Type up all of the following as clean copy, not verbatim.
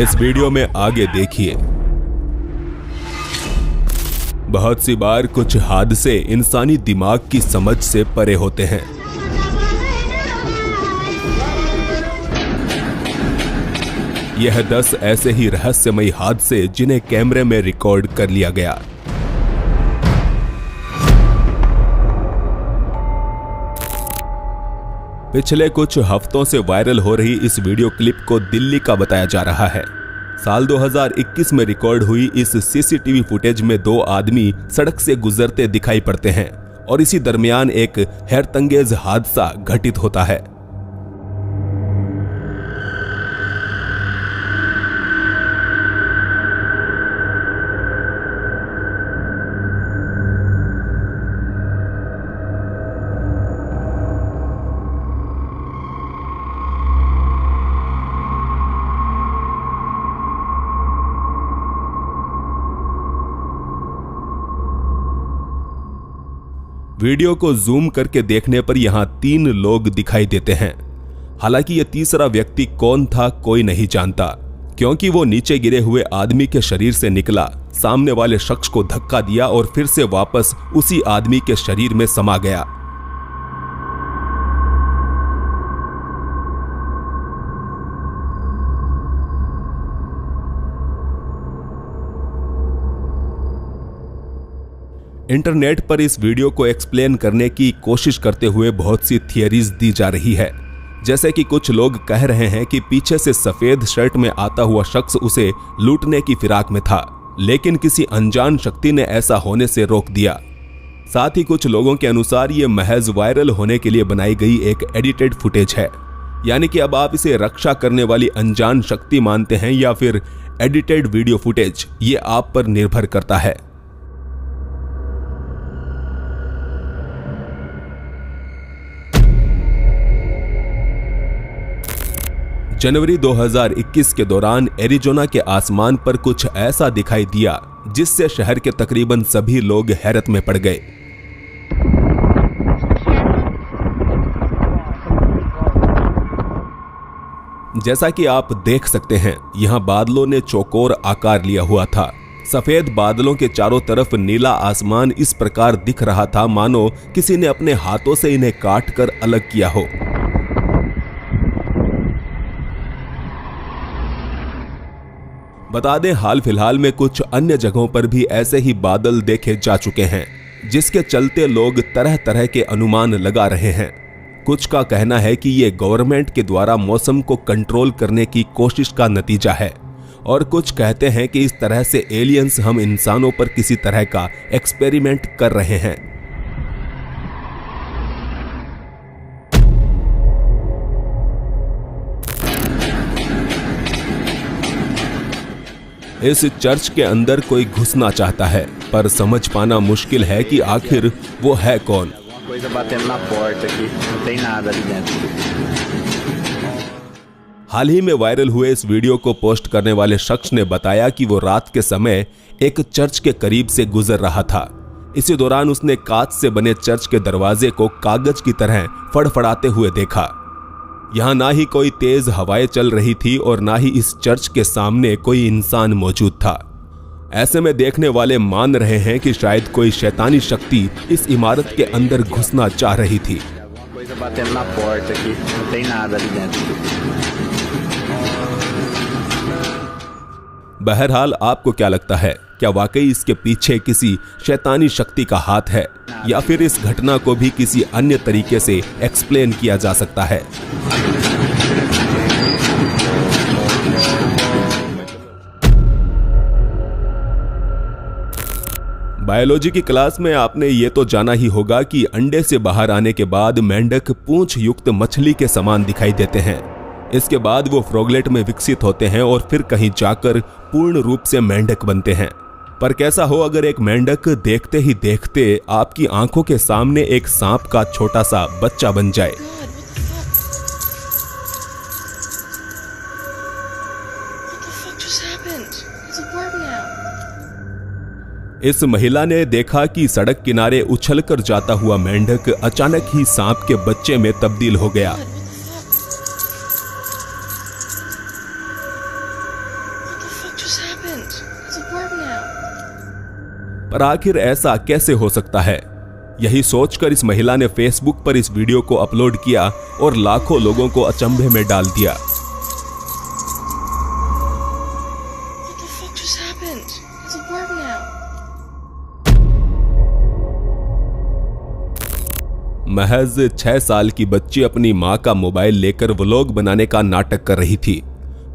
इस वीडियो में आगे देखिए। बहुत सी बार कुछ हादसे इंसानी दिमाग की समझ से परे होते हैं। यह 10 ऐसे ही रहस्यमयी हादसे जिन्हें कैमरे में रिकॉर्ड कर लिया गया। पिछले कुछ हफ्तों से वायरल हो रही इस वीडियो क्लिप को दिल्ली का बताया जा रहा है। साल 2021 में रिकॉर्ड हुई इस सीसीटीवी फुटेज में 2 आदमी सड़क से गुजरते दिखाई पड़ते हैं और इसी दरमियान एक हैरतअंगेज हादसा घटित होता है। वीडियो को जूम करके देखने पर यहां 3 लोग दिखाई देते हैं। हालांकि यह तीसरा व्यक्ति कौन था कोई नहीं जानता, क्योंकि वो नीचे गिरे हुए आदमी के शरीर से निकला, सामने वाले शख्स को धक्का दिया और फिर से वापस उसी आदमी के शरीर में समा गया। इंटरनेट पर इस वीडियो को एक्सप्लेन करने की कोशिश करते हुए बहुत सी थियरीज दी जा रही है। जैसे कि कुछ लोग कह रहे हैं कि पीछे से सफेद शर्ट में आता हुआ शख्स उसे लूटने की फिराक में था, लेकिन किसी अनजान शक्ति ने ऐसा होने से रोक दिया। साथ ही कुछ लोगों के अनुसार ये महज वायरल होने के लिए बनाई गई एक एडिटेड फुटेज है। यानी कि अब आप इसे रक्षा करने वाली अनजान शक्ति मानते हैं या फिर एडिटेड वीडियो फुटेज, ये आप पर निर्भर करता है। जनवरी 2021 के दौरान एरिजोना के आसमान पर कुछ ऐसा दिखाई दिया जिससे शहर के तकरीबन सभी लोग हैरत में पड़ गए। जैसा कि आप देख सकते हैं, यहां बादलों ने चौकोर आकार लिया हुआ था। सफेद बादलों के चारों तरफ नीला आसमान इस प्रकार दिख रहा था मानो किसी ने अपने हाथों से इन्हें काट कर अलग किया हो। बता दें, हाल फिलहाल में कुछ अन्य जगहों पर भी ऐसे ही बादल देखे जा चुके हैं, जिसके चलते लोग तरह तरह के अनुमान लगा रहे हैं। कुछ का कहना है कि ये गवर्नमेंट के द्वारा मौसम को कंट्रोल करने की कोशिश का नतीजा है, और कुछ कहते हैं कि इस तरह से एलियंस हम इंसानों पर किसी तरह का एक्सपेरिमेंट कर रहे हैं। इस चर्च के अंदर कोई घुसना चाहता है, पर समझ पाना मुश्किल है कि आखिर वो है कौन। हाल ही में वायरल हुए इस वीडियो को पोस्ट करने वाले शख्स ने बताया कि वो रात के समय एक चर्च के करीब से गुजर रहा था। इसी दौरान उसने कांच से बने चर्च के दरवाजे को कागज की तरह फड़फड़ाते हुए देखा। यहां ना ही कोई तेज हवाएं चल रही थी और ना ही इस चर्च के सामने कोई इंसान मौजूद था। ऐसे में देखने वाले मान रहे हैं कि शायद कोई शैतानी शक्ति इस इमारत के अंदर घुसना चाह रही थी। बहरहाल, आपको क्या लगता है? क्या वाकई इसके पीछे किसी शैतानी शक्ति का हाथ है, या फिर इस घटना को भी किसी अन्य तरीके से एक्सप्लेन किया जा सकता है? बायोलॉजी की क्लास में आपने ये तो जाना ही होगा कि अंडे से बाहर आने के बाद मेंढक पूंछ युक्त मछली के समान दिखाई देते हैं। इसके बाद वो फ्रॉगलेट में विकसित होते हैं और फिर कहीं जाकर पूर्ण रूप से मेंढक बनते हैं। पर कैसा हो अगर एक मेंढक देखते ही देखते आपकी आंखों के सामने एक सांप का छोटा सा बच्चा बन जाए। इस महिला ने देखा कि सड़क किनारे उछलकर जाता हुआ मेंढक अचानक ही सांप के बच्चे में तब्दील हो गया। पर आखिर ऐसा कैसे हो सकता है? यही सोचकर इस महिला ने फेसबुक पर इस वीडियो को अपलोड किया और लाखों लोगों को अचंभे में डाल दिया। महज 6 साल की बच्ची अपनी मां का मोबाइल लेकर व्लॉग बनाने का नाटक कर रही थी,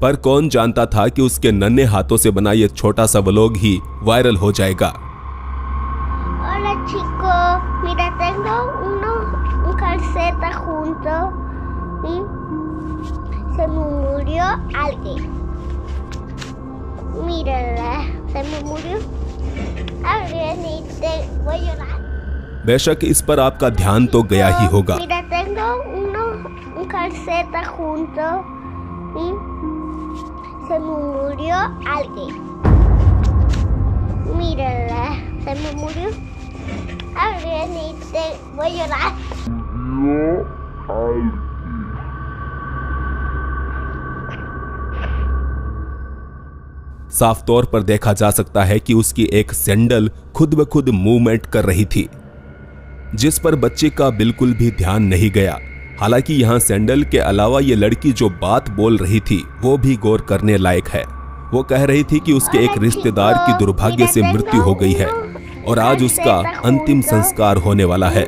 पर कौन जानता था कि उसके नन्हे हाथों से बना ये छोटा सा व्लॉग ही वायरल हो जाएगा। Hola chicos, mira tengo un calceta junto y se me murió alguien. Mírala, se me murió alguien y te voy a llorar. बेशक इस पर आपका ध्यान तो गया ही होगा। Mira tengo un calceta junto y se me murió alguien. Mírala, se me murió alguien y te voy a llorar. साफ तौर पर देखा जा सकता है कि उसकी एक सैंडल खुद ब खुद मूवमेंट कर रही थी, जिस पर बच्चे का बिल्कुल भी ध्यान नहीं गया। हालांकि यहाँ सैंडल के अलावा ये लड़की जो बात बोल रही थी वो भी गौर करने लायक है। वो कह रही थी कि उसके एक रिश्तेदार की दुर्भाग्य से मृत्यु हो गई है और आज उसका अंतिम संस्कार होने वाला है।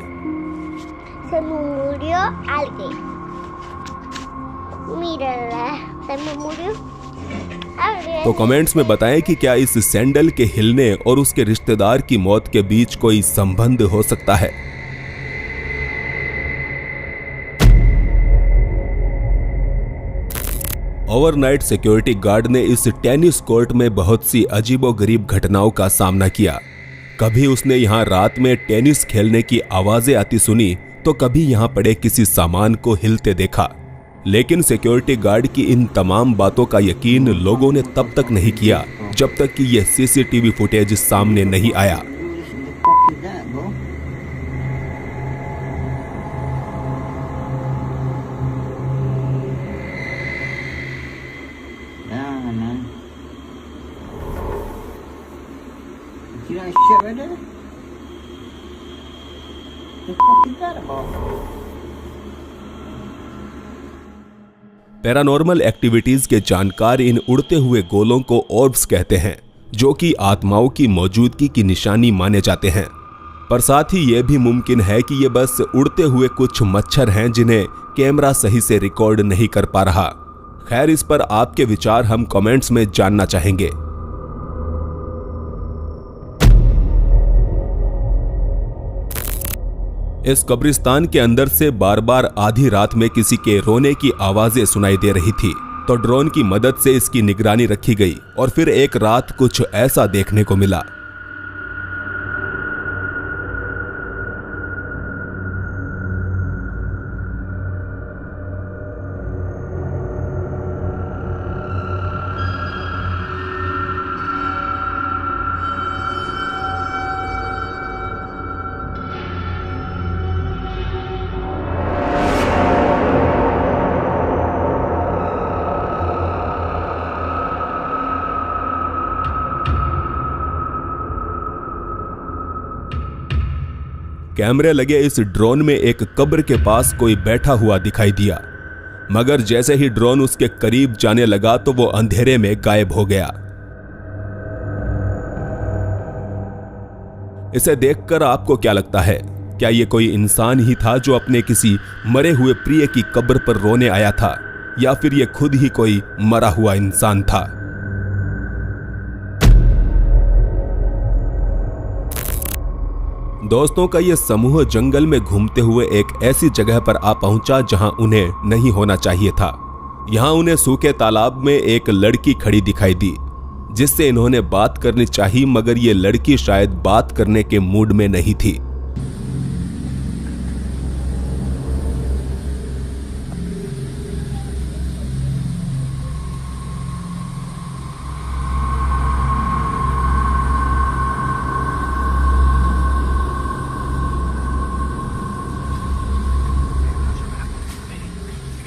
तो कमेंट्स में बताएं कि क्या इस सैंडल के हिलने और उसके रिश्तेदार की मौत के बीच कोई संबंध हो सकता है। ओवरनाइट सिक्योरिटी गार्ड ने इस टेनिस कोर्ट में बहुत सी अजीबोगरीब घटनाओं का सामना किया। कभी उसने यहाँ रात में टेनिस खेलने की आवाजें आती सुनी तो कभी यहाँ पड़े किसी सामान को हिलते देखा। लेकिन सिक्योरिटी गार्ड की इन तमाम बातों का यकीन लोगों ने तब तक नहीं किया जब तक कि यह सीसीटीवी फुटेज सामने नहीं आया। पैरानॉर्मल एक्टिविटीज के जानकार इन उड़ते हुए गोलों को ऑर्ब्स कहते हैं, जो कि आत्माओं की मौजूदगी की निशानी माने जाते हैं। पर साथ ही यह भी मुमकिन है कि ये बस उड़ते हुए कुछ मच्छर हैं जिन्हें कैमरा सही से रिकॉर्ड नहीं कर पा रहा। खैर, इस पर आपके विचार हम कमेंट्स में जानना चाहेंगे। इस कब्रिस्तान के अंदर से बार बार आधी रात में किसी के रोने की आवाजें सुनाई दे रही थी, तो ड्रोन की मदद से इसकी निगरानी रखी गई और फिर एक रात कुछ ऐसा देखने को मिला। कैमरे लगे इस ड्रोन में एक कब्र के पास कोई बैठा हुआ दिखाई दिया, मगर जैसे ही ड्रोन उसके करीब जाने लगा तो वो अंधेरे में गायब हो गया। इसे देखकर आपको क्या लगता है? क्या ये कोई इंसान ही था जो अपने किसी मरे हुए प्रिय की कब्र पर रोने आया था, या फिर ये खुद ही कोई मरा हुआ इंसान था? दोस्तों का यह समूह जंगल में घूमते हुए एक ऐसी जगह पर आ पहुंचा जहां उन्हें नहीं होना चाहिए था। यहां उन्हें सूखे तालाब में एक लड़की खड़ी दिखाई दी, जिससे इन्होंने बात करनी चाहिए, मगर ये लड़की शायद बात करने के मूड में नहीं थी।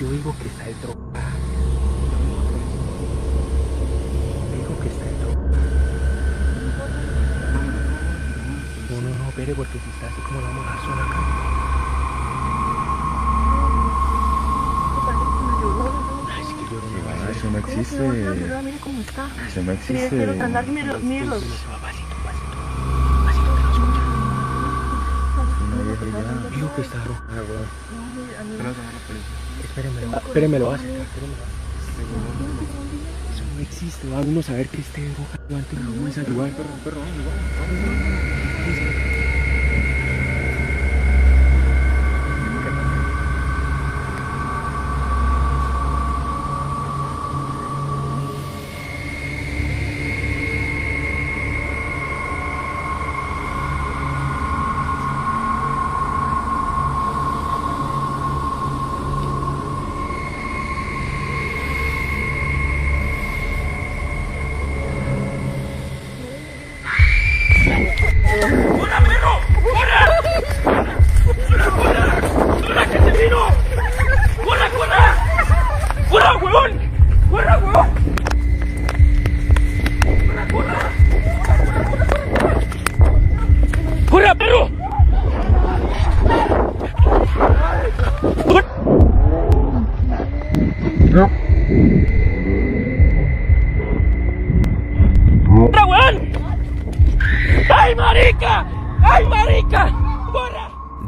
Yo digo que está drogada. Digo que está drogada. espere porque si está así como la vamos a dejar sola acá. Ay, es que yo no. Eso no existe. Mira cómo está. Eso no existe. Andar, míralo. Digo que está roja, Espéreme, lo va a acercar. Eso no existe. Va uno a saber que esté roja antes de vamos a ayudar. Perro.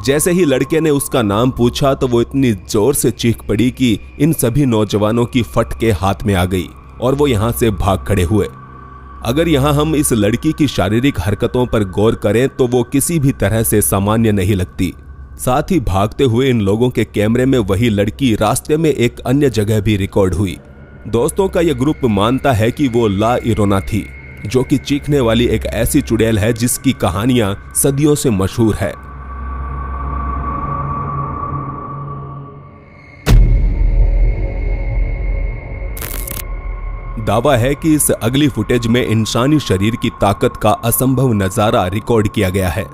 जैसे ही लड़के ने उसका नाम पूछा तो वो इतनी जोर से चीख पड़ी कि इन सभी नौजवानों की फट के हाथ में आ गई और वो यहाँ से भाग खड़े हुए। अगर यहाँ हम इस लड़की की शारीरिक हरकतों पर गौर करें तो वो किसी भी तरह से सामान्य नहीं लगती। साथ ही भागते हुए इन लोगों के कैमरे में वही लड़की रास्ते में एक अन्य जगह भी रिकॉर्ड हुई। दोस्तों का यह ग्रुप मानता है कि वो ला इरोना थी, जो कि चीखने वाली एक ऐसी चुड़ैल है जिसकी कहानियां सदियों से मशहूर है। दावा है कि इस अगली फुटेज में इंसानी शरीर की ताकत का असंभव नजारा रिकॉर्ड किया गया है।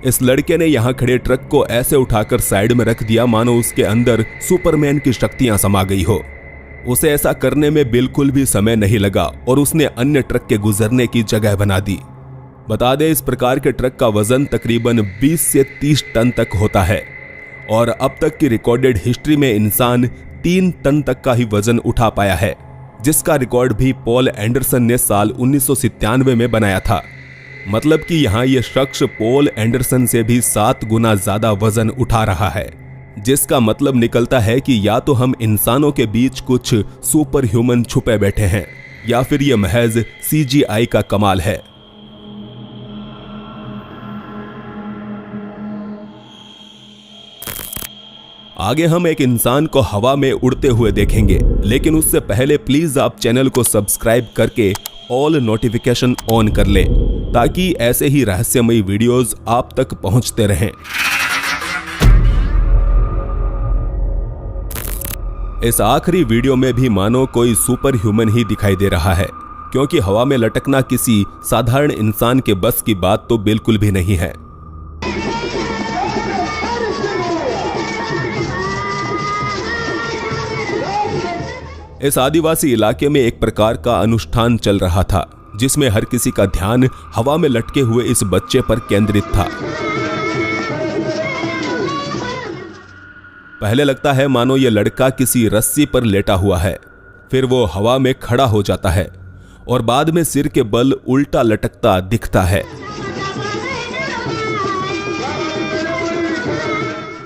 इस लड़के ने यहां खड़े ट्रक को ऐसे उठाकर साइड में रख दिया मानो उसके अंदर सुपरमैन की शक्तियां समा गई हो। उसे ऐसा करने में बिल्कुल भी समय नहीं लगा और उसने अन्य ट्रक के गुजरने की जगह बना दी। बता दें, इस प्रकार के ट्रक का वजन तकरीबन 20 से 30 टन तक होता है और अब तक की रिकॉर्डेड हिस्ट्री में इंसान 3 टन तक का ही वजन उठा पाया है, जिसका रिकॉर्ड भी पॉल एंडरसन ने साल 1997 में बनाया था। मतलब कि यहाँ यह शख्स पॉल एंडरसन से भी 7 गुना ज्यादा वजन उठा रहा है, जिसका मतलब निकलता है कि या तो हम इंसानों के बीच कुछ सुपर ह्यूमन छुपे बैठे हैं या फिर यह महज CGI का कमाल है। आगे हम एक इंसान को हवा में उड़ते हुए देखेंगे, लेकिन उससे पहले प्लीज आप चैनल को सब्सक्राइब करके ऑल नोटिफिकेशन ऑन कर लें ताकि ऐसे ही रहस्यमयी वीडियोस आप तक पहुंचते रहें। इस आखिरी वीडियो में भी मानो कोई सुपर ह्यूमन ही दिखाई दे रहा है, क्योंकि हवा में लटकना किसी साधारण इंसान के बस की बात तो बिल्कुल भी नहीं है। इस आदिवासी इलाके में एक प्रकार का अनुष्ठान चल रहा था, जिसमें हर किसी का ध्यान हवा में लटके हुए इस बच्चे पर केंद्रित था। पहले लगता है मानो यह लड़का किसी रस्सी पर लेटा हुआ है, फिर वो हवा में खड़ा हो जाता है और बाद में सिर के बल उल्टा लटकता दिखता है।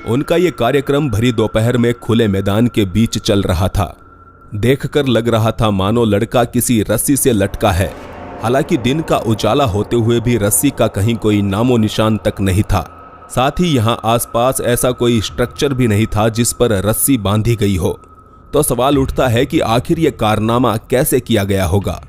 उनका यह कार्यक्रम भरी दोपहर में खुले मैदान के बीच चल रहा था। देखकर लग रहा था मानो लड़का किसी रस्सी से लटका है। हालांकि दिन का उजाला होते हुए भी रस्सी का कहीं कोई नामो निशान तक नहीं था। साथ ही यहाँ आसपास ऐसा कोई स्ट्रक्चर भी नहीं था जिस पर रस्सी बांधी गई हो। तो सवाल उठता है कि आखिर यह कारनामा कैसे किया गया होगा।